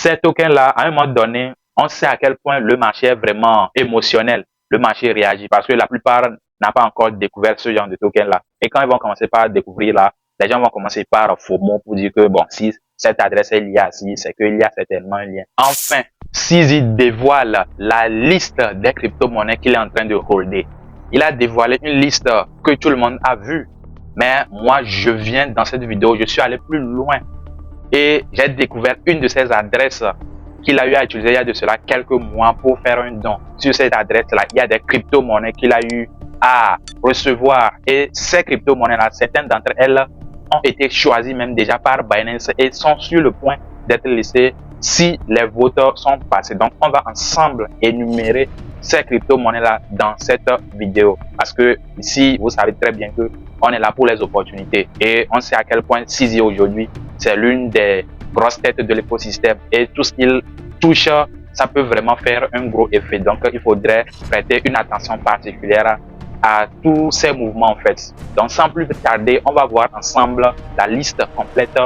ces tokens-là, à un moment donné, on sait à quel point le marché est vraiment émotionnel. Le marché réagit parce que la plupart n'a pas encore découvert ce genre de token-là. Et quand ils vont commencer par découvrir là, les gens vont commencer par FOMO pour dire que bon, si cette adresse est liée à ci, c'est qu'il y a certainement un lien. Enfin, Sisi dévoile la liste des crypto-monnaies qu'il est en train de holder. Il a dévoilé une liste que tout le monde a vue. Mais moi, je viens dans cette vidéo, je suis allé plus loin et j'ai découvert une de ces adresses qu'il a eu à utiliser il y a de cela quelques mois pour faire un don. Sur cette adresse-là, il y a des crypto-monnaies qu'il a eu à recevoir. Et ces crypto-monnaies-là, certaines d'entre elles ont été choisies même déjà par Binance et sont sur le point d'être listées si les votes sont passés. Donc, on va ensemble énumérer ces crypto-monnaies-là dans cette vidéo. Parce que ici, vous savez très bien que on est là pour les opportunités. Et on sait à quel point Sisi aujourd'hui, c'est l'une des grosses têtes de l'écosystème. Et tout ce qu'il touche, ça peut vraiment faire un gros effet. Donc, il faudrait prêter une attention particulière à tous ces mouvements en fait. Donc, sans plus tarder, on va voir ensemble la liste complète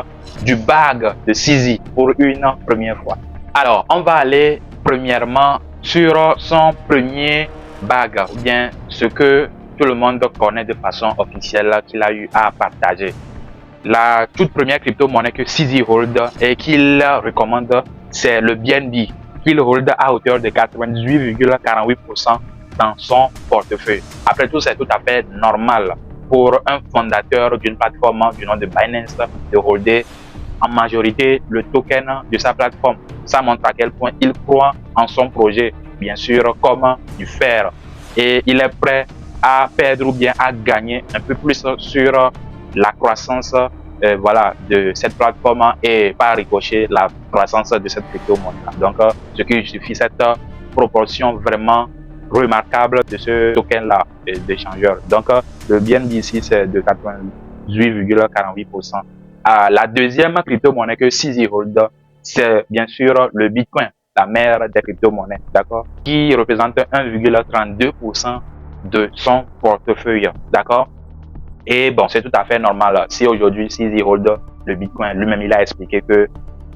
du bag de Sisi pour une première fois. Alors, on va aller premièrement sur son premier bag, ou bien ce que tout le monde connaît de façon officielle qu'il a eu à partager. La toute première crypto-monnaie que Sisi hold et qu'il recommande, c'est le BNB, qu'il hold à hauteur de 98,48% dans son portefeuille. Après tout, c'est tout à fait normal pour un fondateur d'une plateforme du nom de Binance de holder en majorité le token de sa plateforme. Ça montre à quel point il croit en son projet, bien sûr, comme du fer. Et il est prêt à perdre ou bien à gagner un peu plus sur la croissance voilà, de cette plateforme et par ricochet la croissance de cette crypto-monnaie. Donc, ce qui justifie cette proportion vraiment remarquable de ce token-là d'échangeur. Donc, le BNB ici, c'est de 98,48%. La deuxième crypto-monnaie que Sisi hold, c'est bien sûr le Bitcoin, la mère des crypto-monnaies, d'accord, qui représente 1,32% de son portefeuille, d'accord. Et bon, c'est tout à fait normal. Si aujourd'hui Sisi hold le Bitcoin, lui-même il a expliqué que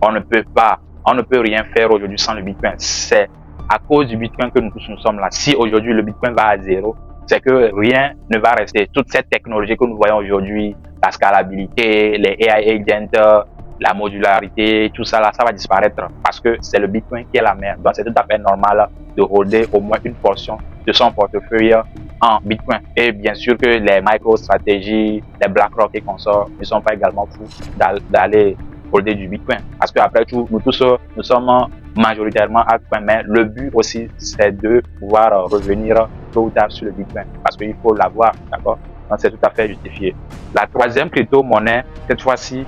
on ne peut rien faire aujourd'hui sans le Bitcoin. C'est à cause du Bitcoin que nous tous nous sommes là. Si aujourd'hui le Bitcoin va à zéro, c'est que rien ne va rester. Toute cette technologie que nous voyons aujourd'hui, la scalabilité, les AI agents, la modularité, tout ça là, ça va disparaître parce que c'est le Bitcoin qui est la mère. Donc c'est tout à fait normal de holder au moins une portion de son portefeuille en Bitcoin. Et bien sûr que les micro-stratégies, les BlackRock et consorts ne sont pas également fous d'aller holder du Bitcoin. Parce qu'après tout, nous tous, nous sommes majoritairement altcoin, mais le but aussi, c'est de pouvoir revenir tôt ou tard sur le Bitcoin. Parce qu'il faut l'avoir, d'accord? Donc, c'est tout à fait justifié. La troisième crypto-monnaie, cette fois-ci,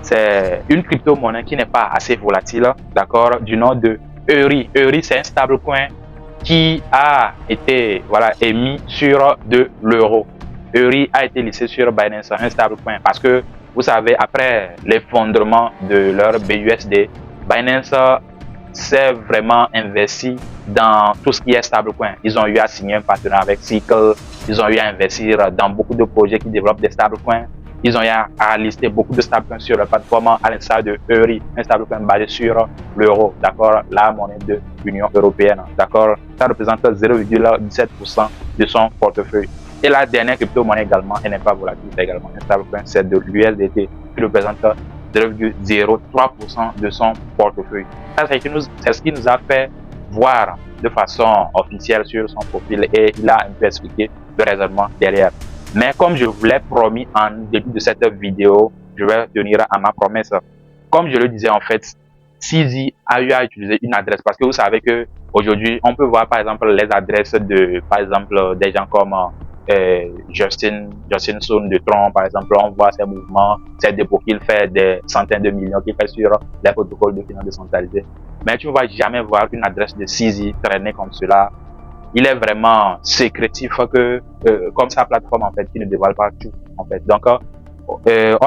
c'est une crypto-monnaie qui n'est pas assez volatile, d'accord? Du nom de Eury. Eury, c'est un stablecoin qui a été émis sur de l'euro. Eury a été listé sur Binance, un stablecoin, parce que vous savez, après l'effondrement de leur BUSD, Binance s'est vraiment investi dans tout ce qui est stablecoin. Ils ont eu à signer un partenariat avec Circle, ils ont eu à investir dans beaucoup de projets qui développent des stablecoins. Ils ont eu à lister beaucoup de stablecoins sur la plateforme à l'instar de Eury, un stablecoin basé sur l'euro, d'accord, la monnaie de l'Union européenne, d'accord. Ça représente 0,17% de son portefeuille. Et la dernière crypto-monnaie également, elle n'est pas volatile, c'est également un stablecoin, c'est de l'USDT qui représente 0,03% de son portefeuille. Ça, c'est ce qui nous a fait voir de façon officielle sur son profil et il a un peu expliqué le raisonnement derrière. Mais comme je vous l'ai promis en début de cette vidéo, je vais tenir à ma promesse. Comme je le disais en fait, Sisi a eu à utiliser une adresse parce que vous savez que aujourd'hui on peut voir par exemple les adresses de par exemple des gens comme Justin Sun de Tron, par exemple, on voit ses mouvements, ses dépôts qu'il fait, des centaines de millions qu'il fait sur les protocoles de finances décentralisées. Mais tu ne vas jamais voir une adresse de Sisi traîner comme cela. Il est vraiment sécrétif que, comme sa plateforme en fait, qui ne dévoile pas tout en fait. Donc, on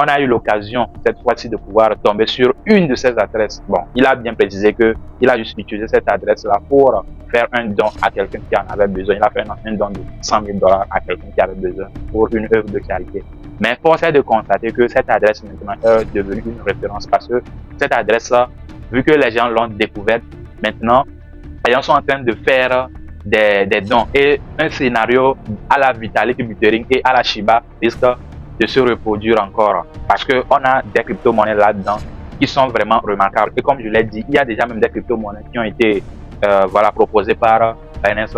a eu l'occasion cette fois-ci de pouvoir tomber sur une de ces adresses. Bon, il a bien précisé que il a juste utilisé cette adresse-là pour faire un don à quelqu'un qui en avait besoin. Il a fait un don de $100 000 à quelqu'un qui avait besoin pour une œuvre de charité. Mais force est de constater que cette adresse maintenant est devenue une référence parce que cette adresse vu que les gens l'ont découverte, maintenant, les gens sont en train de faire des dons. Et un scénario à la Vitalik Buterin et à la Shiba risque de se reproduire encore. Parce qu'on a des crypto-monnaies là-dedans qui sont vraiment remarquables. Et comme je l'ai dit, il y a déjà même des crypto-monnaies qui ont été voilà, proposées par Binance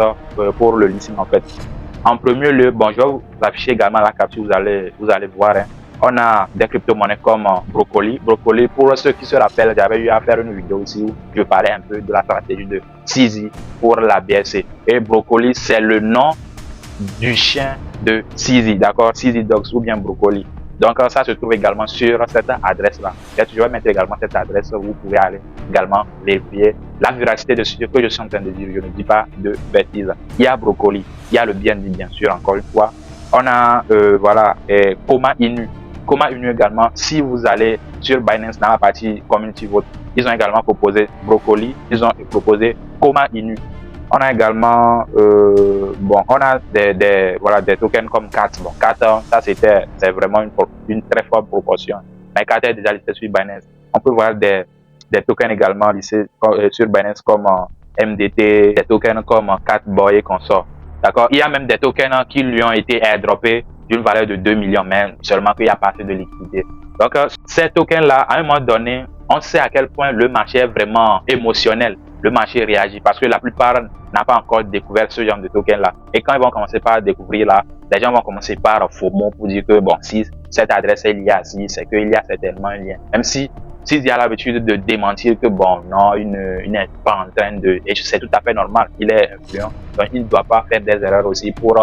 pour le listing en fait. En premier lieu, bon, je vais vous afficher également la capture, vous allez voir. Hein. On a des crypto-monnaies comme Broccoli. Broccoli, pour ceux qui se rappellent, j'avais eu à faire une vidéo aussi où je parlais un peu de la stratégie de CZ pour la BSC. Et Broccoli, c'est le nom du chien de CZ, d'accord? CZ Dogs ou bien Broccoli. Donc ça se trouve également sur cette adresse-là. Je vais mettre également cette adresse où vous pouvez aller également vérifier la véracité de ce que je suis en train de dire. Je ne dis pas de bêtises. Il y a Broccoli, il y a le BNB bien sûr, encore une fois. On a voilà Coma Inu. Coma Inu également, si vous allez sur Binance dans la partie Community Vote, ils ont également proposé Broccoli, ils ont proposé Coma Inu. On a également, bon, on a voilà, des tokens comme CAT. Bon, CAT, ça c'est vraiment une très forte proportion. Mais CAT est déjà listé sur Binance. On peut voir des tokens également listés sur Binance comme MDT, des tokens comme Catboy et consorts. D'accord? Il y a même des tokens qui lui ont été airdroppés d'une valeur de 2 millions, mais seulement qu'il n'y a pas assez de liquidité. Donc, ces tokens-là, à un moment donné, on sait à quel point le marché est vraiment émotionnel. Le marché réagit parce que la plupart n'ont pas encore découvert ce genre de token là. Et quand ils vont commencer par découvrir là, les gens vont commencer par FOMO pour dire que bon, si cette adresse est liée à si, c'est qu'il y a certainement un lien. Même si il y a l'habitude de démentir que bon, non, il n'est pas en train de, et c'est tout à fait normal, il est influent. Donc il ne doit pas faire des erreurs aussi pour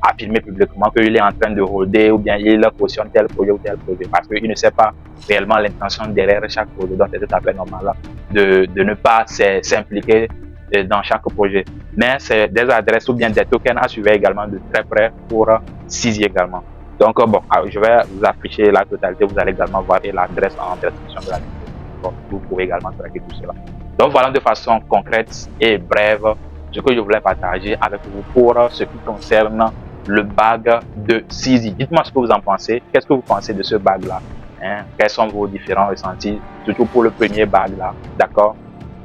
affirmer publiquement qu'il est en train de holder ou bien il cautionne tel projet ou tel projet parce qu'il ne sait pas réellement l'intention derrière chaque projet. Donc c'est tout à fait normal là, de ne pas s'impliquer dans chaque projet. Mais c'est des adresses ou bien des tokens à suivre également de très près pour CZ également. Donc bon, je vais vous afficher la totalité, vous allez également voir l'adresse en description de la vidéo. Donc vous pouvez également traquer tout cela. Donc voilà de façon concrète et brève ce que je voulais partager avec vous pour ce qui concerne le bag de CZ. Dites-moi ce que vous en pensez. Qu'est-ce que vous pensez de ce bag là? Hein? Quels sont vos différents ressentis, surtout pour le premier bag là, d'accord?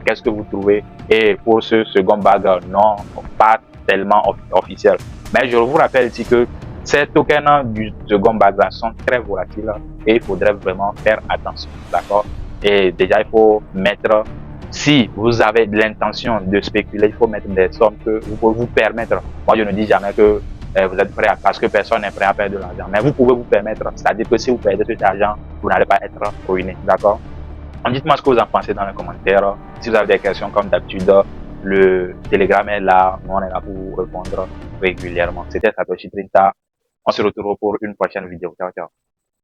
Qu'est-ce que vous trouvez? Et pour ce second bag, non, pas tellement officiel. Mais je vous rappelle ici que ces tokens du second bag là sont très volatiles et il faudrait vraiment faire attention, d'accord? Et déjà, il faut mettre, si vous avez de l'intention de spéculer, il faut mettre des sommes que vous pouvez vous permettre. Moi, je ne dis jamais que vous êtes prêt parce que personne n'est prêt à perdre de l'argent. Mais vous pouvez vous permettre. C'est-à-dire que si vous perdez cet argent, vous n'allez pas être ruiné. D'accord? Dites-moi ce que vous en pensez dans les commentaires. Si vous avez des questions comme d'habitude, le Telegram est là. Nous, on est là pour vous répondre régulièrement. C'était Satoshi Trinta. On se retrouve pour une prochaine vidéo. Ciao, ciao.